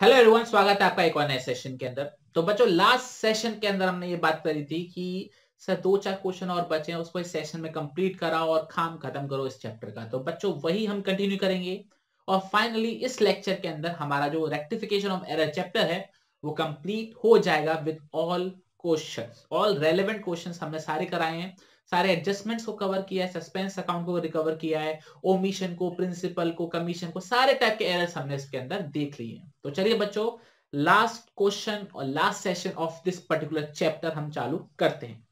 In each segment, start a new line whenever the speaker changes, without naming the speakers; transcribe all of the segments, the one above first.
Hello everyone, स्वागत है आपका एक और नए सेशन के अंदर। तो बच्चों, लास्ट सेशन के अंदर हमने ये बात करी थी कि सर दो चार क्वेश्चन और बचे हैं, उसको इस सेशन में कंप्लीट कराओ और काम खत्म करो इस चैप्टर का। तो बच्चों वही हम कंटिन्यू करेंगे और फाइनली इस लेक्चर के अंदर हमारा जो रेक्टिफिकेशन ऑफ एरर चैप्टर है वो कंप्लीट हो जाएगा with all questions. All relevant questions हमने सारे कराए हैं, सारे एडजस्टमेंट्स को कवर किया है, सस्पेंस अकाउंट को रिकवर किया है, ओमिशन को, प्रिंसिपल को, कमीशन को, सारे टाइप के एरर्स हमने इसके अंदर देख लिए हैं। तो चलिए बच्चों, लास्ट क्वेश्चन और last session of this particular chapter हम चालू करते हैं।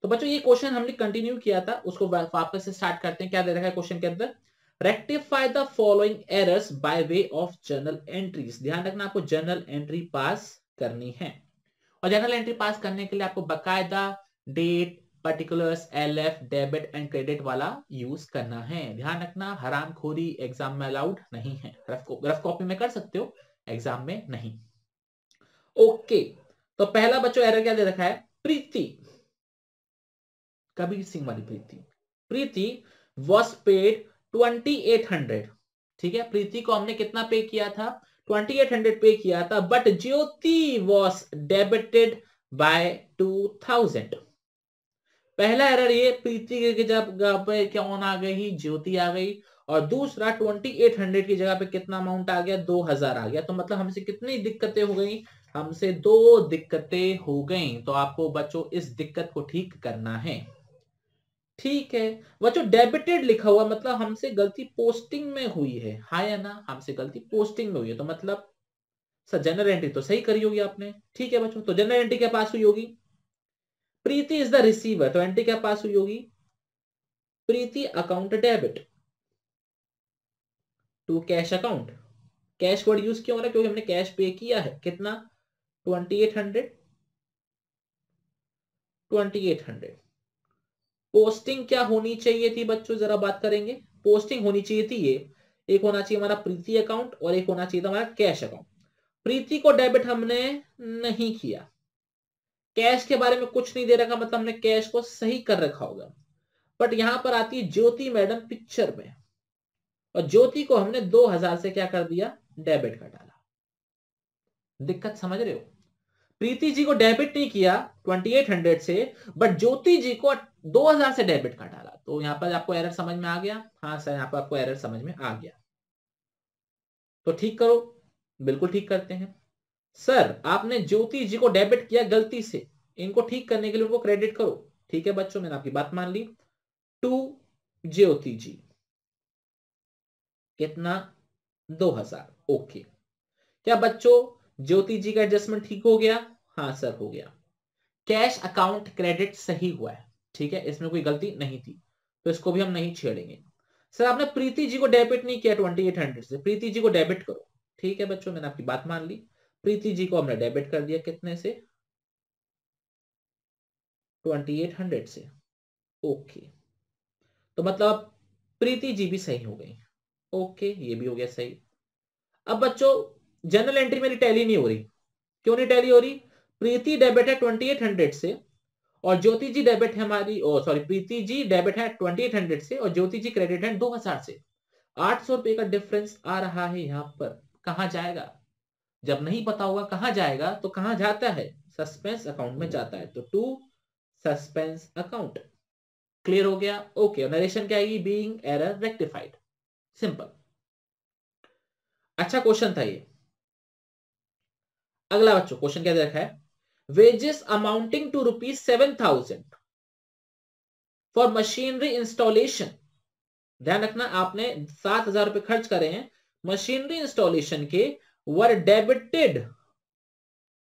तो बच्चों ये क्वेश्चन हमने कंटिन्यू किया था, उसको वापस से स्टार्ट करते हैं। क्या दे रखा है क्वेश्चन के अंदर? Rectify the following errors by way of journal entries. ध्यान रखना, आपको जर्नल एंट्री पास करनी है और जनरल एंट्री पास करने के लिए आपको बकायदा date, particulars, LF, debit and credit वाला यूज करना है। ध्यान रखना, हरामखोरी एग्जाम में अलाउड नहीं है। रफ कॉपी में कर सकते हो, एग्जाम में नहीं। ओके, तो पहला बच्चों एरर क्या दे रखा है? प्रीति, कबीर सिंह वाली प्रीति। प्रीति वॉज पेड 2800। ठीक है, प्रीति को हमने कितना पे किया था? 2800 पे किया था, but Jyoti was debited bye 2000। पहला एरर ये, प्रीति की जगह पे क्या आ गई? ज्योति आ गई। और दूसरा 2800 की जगह पे कितना अमाउंट आ गया? 2000 आ गया। तो मतलब हमसे कितनी दिक्कतें हो गई? हमसे दो दिक्कतें हो गई। तो आपको बच्चों इस दिक्कत को ठीक करना है। ठीक है बच्चों, डेबिटेड लिखा हुआ मतलब हमसे गलती पोस्टिंग में हुई है, हाँ या ना? हमसे गलती पोस्टिंग में हुई है, तो मतलब सर जनरल एंट्री तो सही करी होगी आपने। ठीक है बच्चों, तो जनरल एंट्री क्या पास हुई होगी? प्रीति इज द रिसीवर, तो एंट्री क्या पास हुई होगी? Preeti account debit to cash account. Cash word use क्यों हो रहा है? क्योंकि हमने कैश पे किया है। कितना? 2800। 2800। पोस्टिंग क्या होनी चाहिए थी बच्चों, जरा बात करेंगे। पोस्टिंग होनी चाहिए थी ये, एक होना चाहिए हमारा प्रीति अकाउंट और एक होना चाहिए था हमारा कैश अकाउंट। प्रीति को डेबिट हमने नहीं किया, कैश के बारे में कुछ नहीं दे रखा, मतलब हमने कैश को सही कर रखा होगा। बट यहां पर आती है ज्योति मैडम पिक्चर में, और ज्योति को हमने 2000 से क्या कर दिया? डेबिट कर डाला। दिक्कत समझ रहे हो? प्रीति जी को डेबिट नहीं किया 2800 से, बट ज्योति जी को 2000 से डेबिट कर डाला। तो यहां पर आपको एरर समझ में आ गया? हाँ सर, यहां पर आपको एरर समझ में आ गया। तो ठीक करो, बिल्कुल ठीक करते हैं। सर आपने ज्योति जी को डेबिट किया गलती से, इनको ठीक करने के लिए उनको क्रेडिट करो। ठीक है बच्चों, मैंने आपकी बात मान ली। टू ज्योति जी कितना? 2000। ओके, क्या बच्चों ज्योति जी का एडजस्टमेंट ठीक हो गया? हाँ सर हो गया। कैश अकाउंट क्रेडिट सही हुआ है। ठीक है, इसमें कोई गलती नहीं थी, तो इसको भी हम नहीं छेड़ेंगे। सर आपने प्रीति जी को डेबिट नहीं किया 2800 से, प्रीति जी को डेबिट करो। ठीक है बच्चों, मैंने आपकी बात मान ली। प्रीति जी को हमने डेबिट कर दिया, कितने से? 2800 से। ओके, तो मतलब प्रीति जी भी सही हो गई। ओके, ये भी हो गया सही। अब बच्चों जनरल एंट्री मेरी टैली नहीं हो रही। क्यों नहीं टैली हो रही? प्रीति डेबिट है 2800 से और ज्योति जी डेबिट है हमारी, ओ सॉरी, प्रीति जी डेबिट है 2800 से और ज्योति जी क्रेडिट है 2000 से। 800 रुपए का डिफरेंस आ रहा है यहां पर। कहां जाएगा? जब नहीं पता होगा कहां जाएगा तो कहां जाता है? सस्पेंस अकाउंट में जाता है। तो टू सस्पेंस अकाउंट। क्लियर हो गया? ओके, नरेशन क्या आएगी? Being error rectified. सिंपल। अच्छा क्वेश्चन था ये। अगला बच्चों क्वेश्चन क्या दे रखा है? Wages amounting to ₹7,000 for machinery installation. ध्यान रखना, आपने 7,000 रुपए खर्च करे हैं मशीनरी इंस्टॉलेशन के, were debited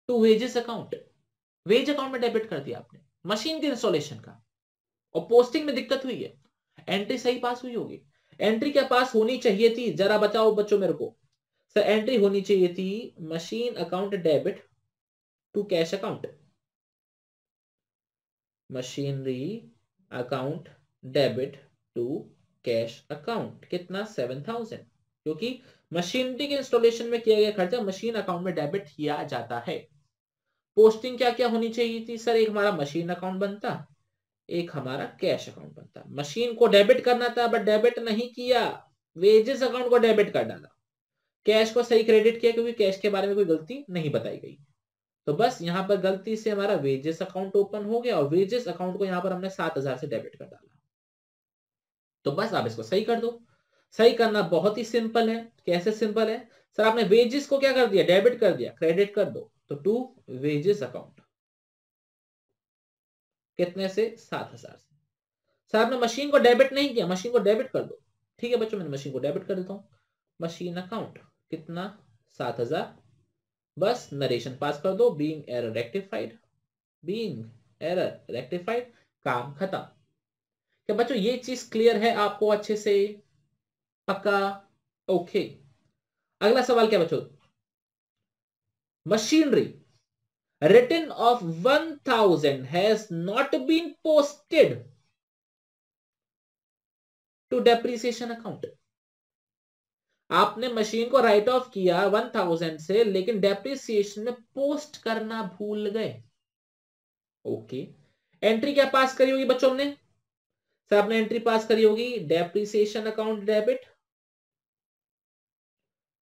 to wages account. Wage account में डेबिट कर दिया आपने मशीन के इंस्टॉलेशन का, और पोस्टिंग में दिक्कत हुई है। एंट्री सही पास हुई होगी। एंट्री क्या पास होनी चाहिए थी? जरा बताओ बच्चों मेरे को। सर एंट्री होनी चाहिए थी machine account debit to cash account. Machinery account debit to cash account. कितना? 7,000। क्योंकि मशीनरी के इंस्टॉलेशन में किया गया खर्चा मशीन अकाउंट में डेबिट किया जाता है। पोस्टिंग क्या क्या होनी चाहिए थी? सर एक हमारा मशीन अकाउंट बनता, एक हमारा कैश अकाउंट बनता। मशीन को डेबिट करना था बट डेबिट नहीं किया, वेजेस अकाउंट को डेबिट कर डाला। कैश को सही क्रेडिट किया क्योंकि कैश के बारे में कोई गलती नहीं बताई गई। तो बस यहां पर गलती से हमारा वेजेस अकाउंट ओपन हो गया और वेजेस अकाउंट को यहां पर हमने 7,000 से डेबिट कर डाला। तो बस आप इसको सही कर दो। सही करना बहुत ही सिंपल है। कैसे सिंपल है सर? आपने वेजेस को क्या कर दिया? डेबिट कर दिया, क्रेडिट कर दो। तो टू वेजेस अकाउंट कितने से? 7,000 से। सर आपने मशीन को डेबिट नहीं किया, मशीन को डेबिट कर दो। ठीक है बच्चों, मैंने मशीन को डेबिट कर देता हूं। मशीन अकाउंट कितना? 7,000। बस नरेशन पास कर दो, being error rectified, being error rectified, काम खत्म। क्या बच्चों ये चीज क्लियर है आपको अच्छे से? पक्का? ओके। अगला सवाल क्या बच्चों? Machinery written of 1,000 has not been posted to depreciation account। आपने मशीन को राइट ऑफ किया 1,000 से, लेकिन डेप्रिसिएशन में पोस्ट करना भूल गए। ओके। एंट्री क्या पास करी होगी बच्चों? हमने सर आपने एंट्री पास करी होगी depreciation account debit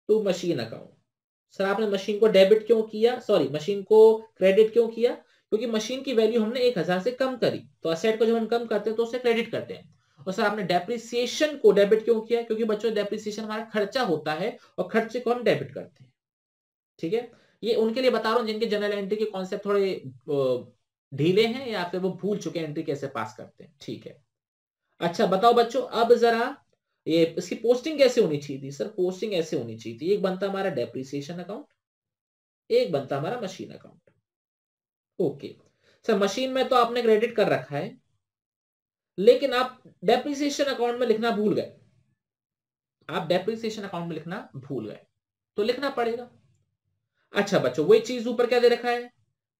to machine account. Sir आपने मशीन को डेबिट क्यों किया, सॉरी मशीन को क्रेडिट क्यों किया? क्योंकि मशीन की वैल्यू हमने 1,000 से कम करी। तो असेट को जब हम कम करते हैं तो उसे क्रेडिट करते हैं। और सर आपने डेप्रिसिएशन को डेबिट क्यों किया? क्योंकि बच्चों डेप्रिसिएशन हमारा खर्चा होता है और खर्चे को हम डेबिट करते हैं। ठीक है, ये उनके लिए बता रहा हूं जिनके जनरल एंट्री के कॉन्सेप्ट थोड़े ढीले हैं या फिर वो भूल चुके हैं एंट्री कैसे पास करते हैं। ठीक है, अच्छा बताओ बच्चों, अब जरा ये इसकी पोस्टिंग कैसे होनी चाहिए थी? सर पोस्टिंग ऐसे होनी चाहिए थी, एक बनता हमारा डेप्रिसिएशन अकाउंट, एक बनता हमारा machine account. Okay sir, machine में तो आपने क्रेडिट कर रखा है, लेकिन आप डेप्रिसिएशन अकाउंट में लिखना भूल गए। आप डेप्रिसिएशन अकाउंट में लिखना भूल गए तो लिखना पड़ेगा। अच्छा बच्चों, वही चीज ऊपर क्या दे रखा है?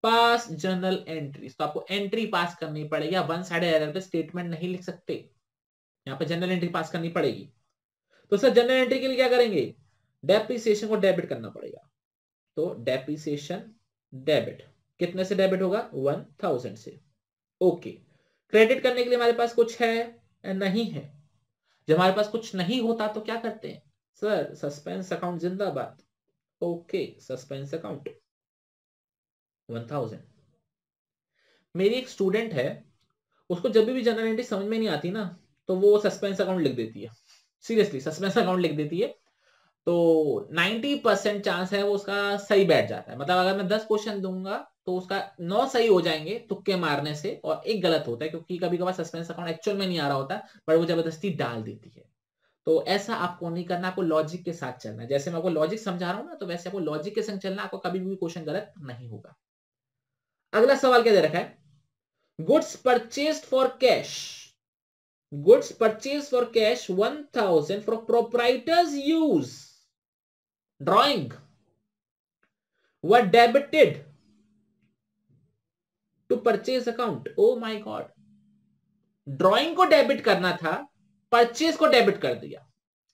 पास जर्नल एंट्रीज। तो आपको एंट्री पास करनी पड़ेगी। वन साइडेड एरर पे स्टेटमेंट नहीं लिख सकते, यहां पे जनरल एंट्री पास करनी पड़ेगी। तो सर जनरल एंट्री के लिए क्या करेंगे? डेप्रिसिएशन को डेबिट करना पड़ेगा। तो डेप्रिसिएशन डेबिट कितने से डेबिट होगा? 1,000 से। ओके। क्रेडिट करने के लिए हमारे पास कुछ है या नहीं है? जब हमारे पास कुछ नहीं होता तो क्या करते हैं? सर सस्पेंस अकाउंट जिंदाबाद। Okay, suspense account 1,000। मेरी एक स्टूडेंट है, उसको जब भी जनरल एंट्री समझ में नहीं आती ना, तो वो सस्पेंस अकाउंट लिख देती है। सीरियसली सस्पेंस अकाउंट लिख देती है। तो 90% चांस है वो उसका सही बैठ जाता है। मतलब अगर मैं 10 क्वेश्चन दूंगा तो उसका 9 सही हो जाएंगे तुक्के मारने से, और एक गलत होता है क्योंकि कभी कभार सस्पेंस अकाउंट एक्चुअल में नहीं आ रहा होता, पर वो जबरदस्ती डाल देती है। तो ऐसा आपको नहीं करना, आपको लॉजिक के साथ चलना है। जैसे मैं आपको लॉजिक समझा रहा हूं ना, तो वैसे आपको लॉजिक के संग चलना, आपको कभी भी क्वेश्चन गलत नहीं होगा। अगला सवाल क्या दे रखा है? Goods purchased for cash, goods purchase for cash 1,000 for proprietor's use drawing were debited to purchase account. Oh my God, drawing को डेबिट करना था, परचेज को डेबिट कर दिया।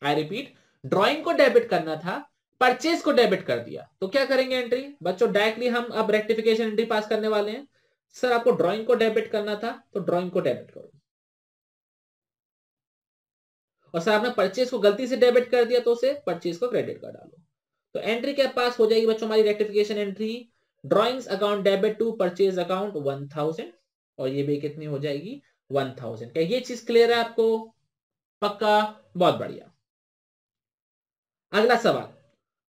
आई रिपीट, ड्रॉइंग को डेबिट करना था, परचेज को डेबिट कर दिया। तो क्या करेंगे एंट्री? बच्चों डायरेक्टली हम अब रेक्टिफिकेशन एंट्री पास करने वाले हैं। सर आपको ड्रॉइंग को डेबिट करना था तो ड्रॉइंग को डेबिट करो, और सर आपने परचेज को गलती से डेबिट कर दिया तो उसे परचेज को क्रेडिट कर डालो। तो एंट्री क्या पास हो जाएगी बच्चों हमारी? Rectification entry drawings account debit to purchase account 1,000, और ये भी कितनी हो जाएगी? 1,000। क्या ये चीज क्लियर है आपको? पक्का? बहुत बढ़िया। अगला सवाल,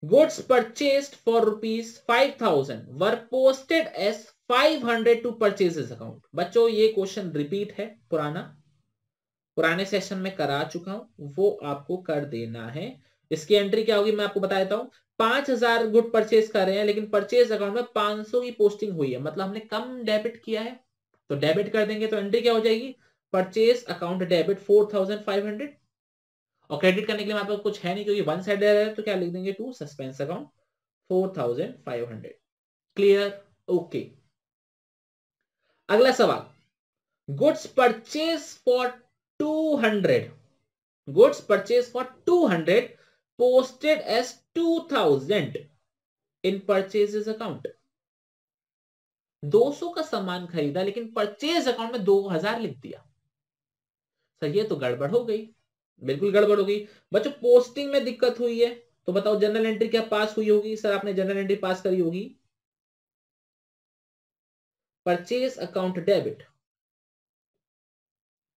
goods purchased for ₹5,000 were posted as 500 to purchases account. बच्चों ये क्वेश्चन रिपीट है, पुराने सेशन में करा चुका हूं, वो आपको कर देना है। इसकी एंट्री क्या होगी मैं आपको बता देता हूं। 5,000 गुड परचेज कर रहे हैं, लेकिन परचेज अकाउंट में 500 की पोस्टिंग हुई है, मतलब हमने कम डेबिट किया है, तो डेबिट कर देंगे। तो एंट्री क्या हो जाएगी? परचेज अकाउंट डेबिट 4,500, और क्रेडिट करने के लिए हमारे पास कुछ है नहीं क्योंकि वन साइड है, तो क्या लिख देंगे? To suspense account 4,500। Clear? Okay. अगला सवाल, goods purchase for 200, goods purchase for 200 posted as 2,000 in purchases account. 200 का सामान खरीदा लेकिन परचेज अकाउंट में 2,000 लिख दिया। सर ये तो गड़बड़ हो गई, बिल्कुल गड़बड़ हो गई। बच्चों पोस्टिंग में दिक्कत हुई है, तो बताओ जनरल एंट्री क्या पास हुई होगी? सर आपने जनरल एंट्री पास करी होगी, purchase account debit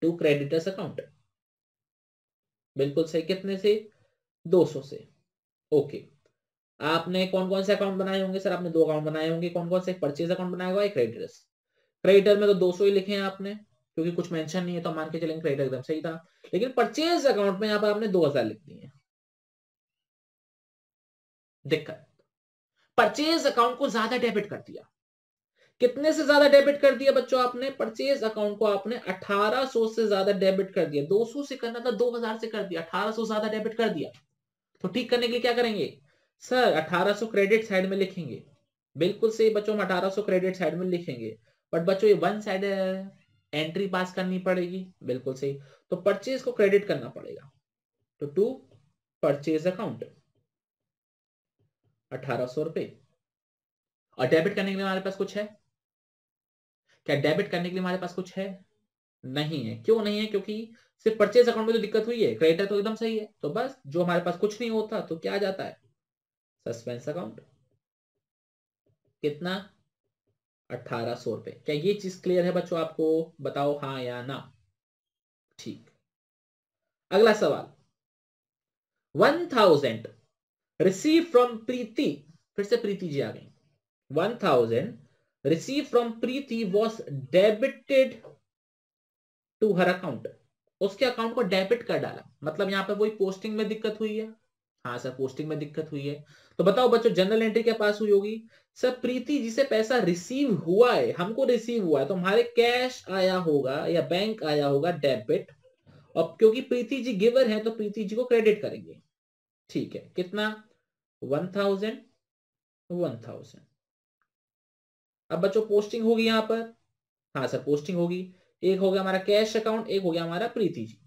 to creditors account. बिल्कुल सही। कितने से? 200 से। ओके। आपने कौन कौन से अकाउंट बनाए होंगे? सर आपने 2 अकाउंट बनाए होंगे। कौन कौन से? परचेज अकाउंट बनाया हुआ है, क्रेडिटर्स। क्रेडिटर में तो 200 ही लिखे हैं आपने, क्योंकि कुछ मेंशन नहीं है, तो मान के चलेंगे क्रेडिटर एकदम सही था। लेकिन परचेज अकाउंट में यहां पर आपने 2000 लिख दिए। दिक्कत, परचेज अकाउंट को ज्यादा डेबिट कर दिया। कितने से ज्यादा डेबिट कर दिया बच्चों आपने? परचेज अकाउंट को आपने 1800 से ज्यादा डेबिट कर दिया। 200 से करना था, 2000 से कर दिया, 1800 ज्यादा डेबिट कर दिया। तो ठीक करने के लिए क्या करेंगे? सर 1800 क्रेडिट साइड में लिखेंगे। बिल्कुल सही बच्चों, हम 1800 क्रेडिट साइड में लिखेंगे। बट बच्चों ये वन साइड एंट्री पास करनी पड़ेगी। बिल्कुल सही। तो परचेज को क्रेडिट करना पड़ेगा, तो टू परचेज अकाउंट 1800 रुपए। और डेबिट करने के लिए हमारे पास कुछ है क्या? डेबिट करने के लिए हमारे पास कुछ है? नहीं है। क्यों नहीं है? क्योंकि सिर्फ परचेज अकाउंट में तो दिक्कत हुई है, क्रेडिटर तो एकदम सही है। तो बस जो हमारे पास कुछ नहीं होता तो क्या आ जाता है? Suspense account. कितना? 1800 रुपए। क्या ये चीज क्लियर है बच्चों आपको? बताओ हाँ या ना। ठीक। अगला सवाल, 1000 रिसीव फ्रॉम प्रीति। फिर से प्रीति जी आ गई। 1000 receive from Preeti was debited to her account. उसके अकाउंट को डेबिट कर डाला, मतलब यहां पर वही पोस्टिंग में दिक्कत हुई है। हाँ सर, पोस्टिंग में दिक्कत हुई है। तो बताओ बच्चों जनरल एंट्री क्या पास हुई होगी? सर प्रीति जी से पैसा रिसीव हुआ है, हमको रिसीव हुआ है, तो हमारे कैश आया होगा या बैंक आया होगा डेबिट। और क्योंकि प्रीति जी गिवर है तो प्रीति जी को क्रेडिट करेंगे। ठीक है। कितना? 1000 1000। अब बच्चों पोस्टिंग होगी यहां पर। हाँ सर पोस्टिंग होगी। एक हो गया हमारा कैश अकाउंट, एक हो गया हमारा प्रीति जी।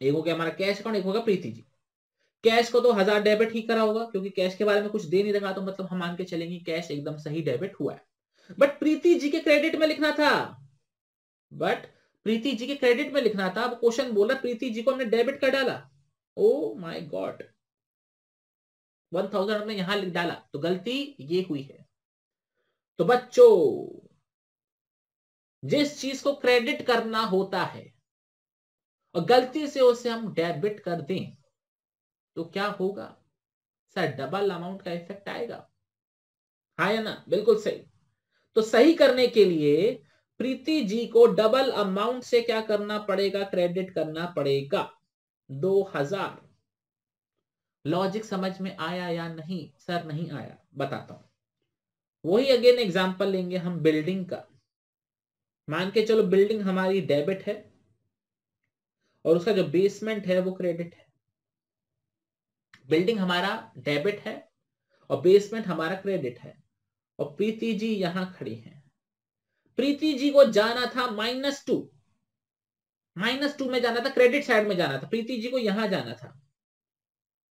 एक हो गया हमारा कैश अकाउंट, एक होगा प्रीति जी। कैश को तो 1000 डेबिट ही करा होगा, क्योंकि कैश के बारे में कुछ दे नहीं रखा, तो मतलब हम मान के चलेंगे कैश एकदम सही डेबिट हुआ है। बट प्रीति जी के क्रेडिट में लिखना था। बट प्रीति जी के क्रेडिट में लिखना था। अब क्वेश्चन बोला प्रीति जी को हमने डेबिट कर डाला। ओ माय गॉड, 1000 हमने यहां लिख डाला, तो गलती ये हुई है। तो बच्चों जिस चीज को क्रेडिट करना होता है और गलती से उसे हम डेबिट कर दें, तो क्या होगा? सर डबल अमाउंट का इफेक्ट आएगा। हाँ या ना? बिल्कुल सही। तो सही करने के लिए प्रीति जी को डबल अमाउंट से क्या करना पड़ेगा? क्रेडिट करना पड़ेगा 2000। लॉजिक समझ में आया या नहीं? सर नहीं आया, बताता हूं। वही अगेन एग्जांपल लेंगे हम बिल्डिंग का। मान के चलो बिल्डिंग हमारी डेबिट है और उसका जो बेसमेंट है वो क्रेडिट है। बिल्डिंग हमारा डेबिट है और बेसमेंट हमारा क्रेडिट है, और प्रीति जी यहां खड़ी हैं। प्रीति जी को जाना था -2, -2 में जाना था, क्रेडिट साइड में जाना था। प्रीति जी को यहां जाना था,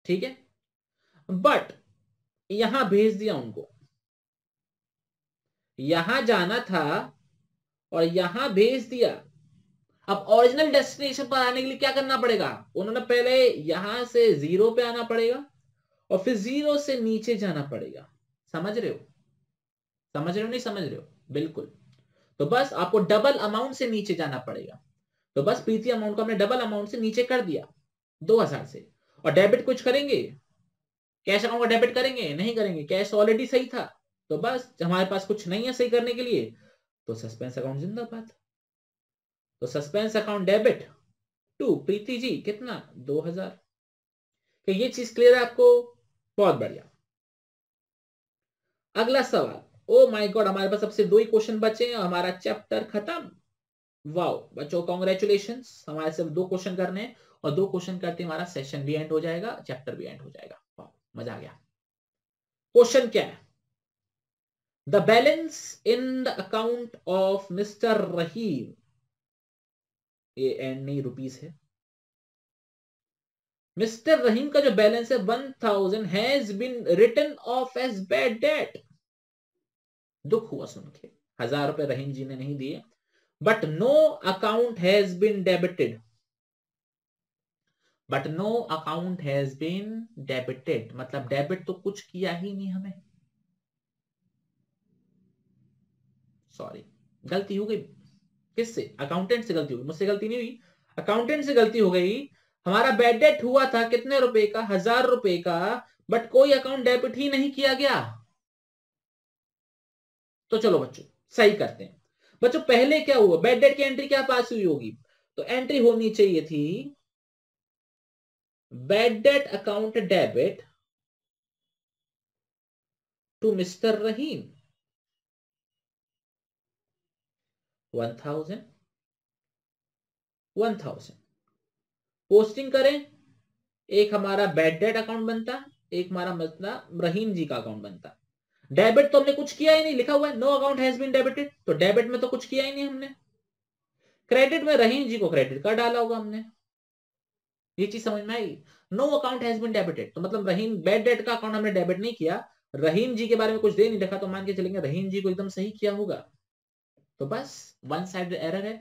ठीक है। बट यहां भेज दिया उनको। यहां जाना था और यहां भेज दिया। अब ओरिजिनल डेस्टिनेशन पर आने के लिए क्या करना पड़ेगा? उन्होंने पहले यहां से 0 पे आना पड़ेगा और फिर 0 से नीचे जाना पड़ेगा। समझ रहे हो? समझ रहे हो नहीं समझ रहे हो? बिल्कुल। तो बस आपको डबल अमाउंट से नीचे जाना पड़ेगा। तो बस प्रीति अमाउंट को हमने डबल अमाउंट से नीचे कर दिया 2000 से। और डेबिट कुछ करेंगे? कैश अकाउंट का डेबिट करेंगे? नहीं करेंगे, कैश ऑलरेडी सही था। तो बस हमारे पास कुछ नहीं है सही करने के लिए, तो सस्पेंस अकाउंट जिंदाबाद। तो suspense account debit to Preeti ji कितना? 2000। क्या ये चीज क्लियर है आपको? बहुत बढ़िया। अगला सवाल। ओ माय गॉड, हमारे पास सबसे 2 ही क्वेश्चन बचे हैं और हमारा चैप्टर खत्म। वाओ बच्चों कॉन्ग्रेचुलेशन, हमारे सिर्फ 2 क्वेश्चन करने हैं और 2 क्वेश्चन करते हमारा सेशन भी एंड हो जाएगा, चैप्टर भी एंड हो जाएगा। वाओ मजा आ गया। क्वेश्चन क्या है? The balance in the account of mister Rahim, ये एंड नहीं रुपीस है। मिस्टर रहीम का जो बैलेंस है 1000 has been written off as bad debt. दुख हुआ सुन के, 1000 रुपए रहीम जी ने नहीं दिए। But no account has been debited, but no account has been debited, मतलब डेबिट तो कुछ किया ही नहीं हमें। सॉरी, गलती हो गई। किससे? अकाउंटेंट से गलती हो गई, मुझसे गलती नहीं हुई, अकाउंटेंट से गलती हो गई। हमारा बैड डेट हुआ था कितने रुपए का? 1000 रुपए का, बट कोई अकाउंट डेबिट ही नहीं किया गया। तो चलो बच्चों सही करते हैं। बच्चों पहले क्या हुआ? बैड डेट की एंट्री क्या पास हुई होगी? तो एंट्री होनी चाहिए थी bad debt account debit to mister Rahim 1000 1000 posting करें। एक हमारा बैड डेट अकाउंट बनता, एक हमारा मतलब रहीम जी का अकाउंट बनता। डेबिट तो हमने कुछ किया ही नहीं, लिखा हुआ है no account has been debited, तो डेबिट में तो कुछ किया ही नहीं हमने। क्रेडिट में रहीम जी को क्रेडिट कार्ड डाला होगा हमने। ये चीज समझ में आई? No account has been debited तो मतलब रहीम, बैड डेट का अकाउंट हमने डेबिट नहीं किया, रहीम जी के बारे में कुछ दे नहीं रखा, तो मान के चलेंगे रहीम जी को एकदम सही किया होगा। तो बस वन साइड एरर है,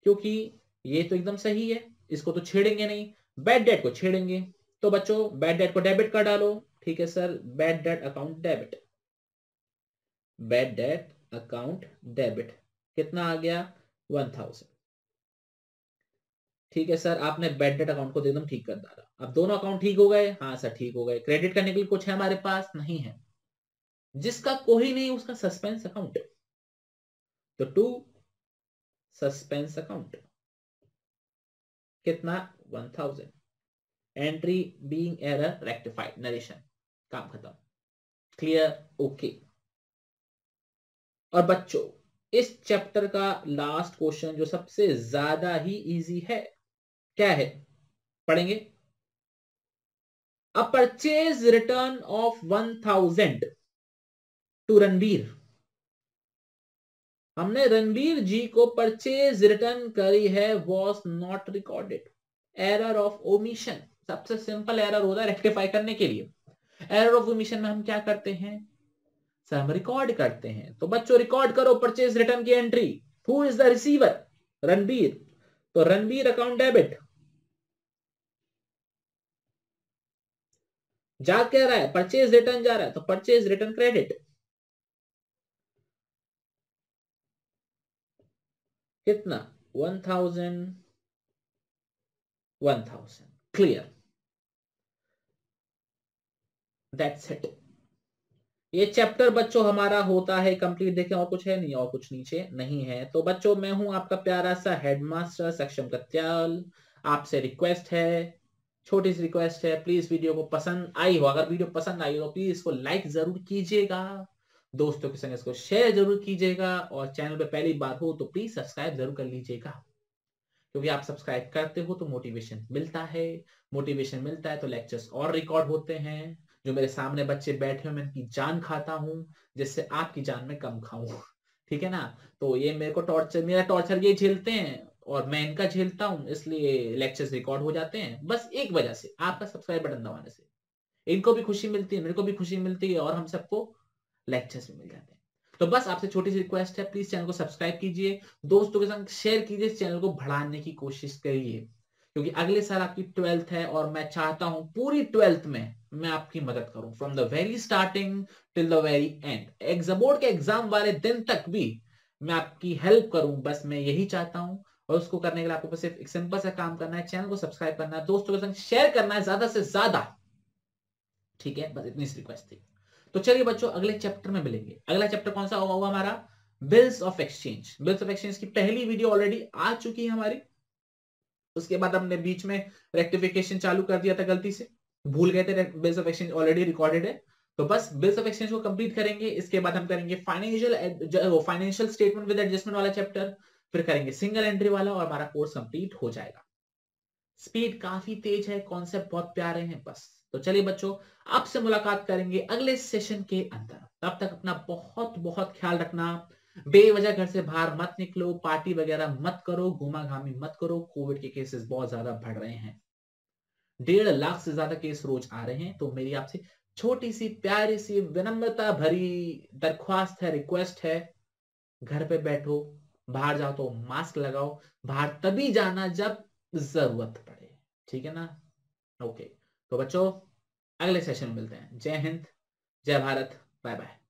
क्योंकि ये तो एकदम सही है, इसको तो छेड़ेंगे नहीं, बैड डेट को छेड़ेंगे। तो बच्चों बैड डेट को डेबिट कर डालो। ठीक है sir, bad debt account debit, bad debt account debit कितना आ गया? 1000। ठीक है सर, आपने बैड डेट अकाउंट को एकदम ठीक कर डाला। अब दोनों अकाउंट ठीक हो गए? हाँ सर ठीक हो गए। क्रेडिट करने के लिए कुछ है हमारे पास? नहीं है। जिसका कोई नहीं उसका सस्पेंस अकाउंट, तो टू सस्पेंस अकाउंट कितना? 1000। Entry being error rectified, narration, काम खत्म। क्लियर? ओके। और बच्चों इस चैप्टर का लास्ट क्वेश्चन जो सबसे ज्यादा ही इजी है, क्या है? पढ़ेंगे। A purchase return of 1000 to Ranbir. हमने रणबीर जी को परचेज रिटर्न करी है, was not recorded, error of omission. सबसे सिंपल एरर होता है रेक्टिफाई करने के लिए। एरर ऑफ ओमिशन में हम क्या करते हैं सर? हम रिकॉर्ड करते हैं। तो बच्चों रिकॉर्ड करो परचेज रिटर्न की entry. Who is the receiver? Ranbir. तो रणबीर अकाउंट डेबिट जा क्या रहा है? परचेज रिटर्न जा रहा है, तो परचेज रिटर्न क्रेडिट कितना? 1000 1000। क्लियर? That's it. ये चैप्टर बच्चों हमारा होता है कंप्लीट। देखें और कुछ है नहीं, और कुछ नीचे नहीं है। तो बच्चों मैं हूं आपका प्यारा सा हेडमास्टर सक्षम कत्याल। आपसे रिक्वेस्ट है, छोटी सी रिक्वेस्ट है, प्लीज वीडियो को पसंद आई हो, अगर वीडियो पसंद आई हो तो प्लीज इसको लाइक जरूर कीजिएगा, दोस्तों के संग इसको शेयर जरूर कीजिएगा, और चैनल पे पहली बार हो तो प्लीज सब्सक्राइब जरूर कर लीजिएगा, क्योंकि आप सब्सक्राइब करते हो तो मोटिवेशन मिलता है, मोटिवेशन मिलता है तो लेक्चर्स और रिकॉर्ड होते हैं। जो मेरे सामने बच्चे बैठे हो मैं इनकी जान खाता हूं, जिससे आपकी जान में कम खाऊं। ठीक है ना? तो ये मेरे को टॉर्चर, मेरा टॉर्चर ये झेलते हैं और मैं इनका झेलता हूं, इसलिए लेक्चर्स रिकॉर्ड हो जाते हैं, बस एक वजह से, आपका सब्सक्राइब बटन दबाने से। इनको भी खुशी मिलती है, मेरे को भी खुशी मिलती है, और हम सबको लेक्चर्स भी मिल जाते हैं। तो बस आपसे छोटी सी रिक्वेस्ट है, प्लीज चैनल को सब्सक्राइब कीजिए, दोस्तों के संग शेयर कीजिए, इस चैनल को बढ़ाने की कोशिश करिए, क्योंकि अगले साल आपकी 12th है और मैं चाहता हूं पूरी 12th में मैं आपकी मदद करूं, from the very starting till the very and, exam board के एग्जाम वाले दिन तक भी मैं आपकी हेल्प करूं, बस मैं यही चाहता हूं। और उसको करने के लिए आपको सिर्फ एक सिंपल सा काम करना है, चैनल को सब्सक्राइब करना है, दोस्तों के संग शेयर करना है ज्यादा से ज्यादा। ठीक है, बस इतनी सी रिक्वेस्ट थी। तो चलिए बच्चों अगले चैप्टर में मिलेंगे। अगला चैप्टर कौन सा होगा हमारा? Bills of exchange. Bills of exchange की पहली वीडियो ऑलरेडी आ चुकी है हमारी, उसके बाद हमने बीच में रेक्टिफिकेशन चालू कर दिया था, गलती से भूल गए थे। Bills of exchange already recorded है, तो बस बिल्स ऑफ एक्सचेंज को कंप्लीट करेंगे। इसके बाद हम करेंगे फाइनेंशियल स्टेटमेंट विद एडजस्टमेंट वाला चैप्टर, फिर करेंगे सिंगल एंट्री वाला, और हमारा कोर्स कंप्लीट हो जाएगा। स्पीड काफी तेज है, कॉन्सेप्ट बहुत प्यारे हैं बस। तो चलिए बच्चों आपसे मुलाकात करेंगे अगले सेशन के अंदर, तब तक अपना बहुत बहुत ख्याल रखना। बेवजह घर से बाहर मत निकलो, पार्टी वगैरह मत करो, घूमा घामी मत करो, कोविड के केसेस बहुत ज्यादा बढ़ रहे हैं, 1.5 लाख से ज्यादा केस रोज आ रहे हैं। तो मेरी आपसे छोटी सी प्यारी सी विनम्रता भरी दरख्वास्त है, रिक्वेस्ट है, घर पे बैठो, बाहर जाओ तो मास्क लगाओ, बाहर तभी जाना जब जरूरत पड़े। ठीक है ना? ओके, तो बच्चों अगले सेशन में मिलते हैं। जय हिंद, जय भारत, बाय बाय।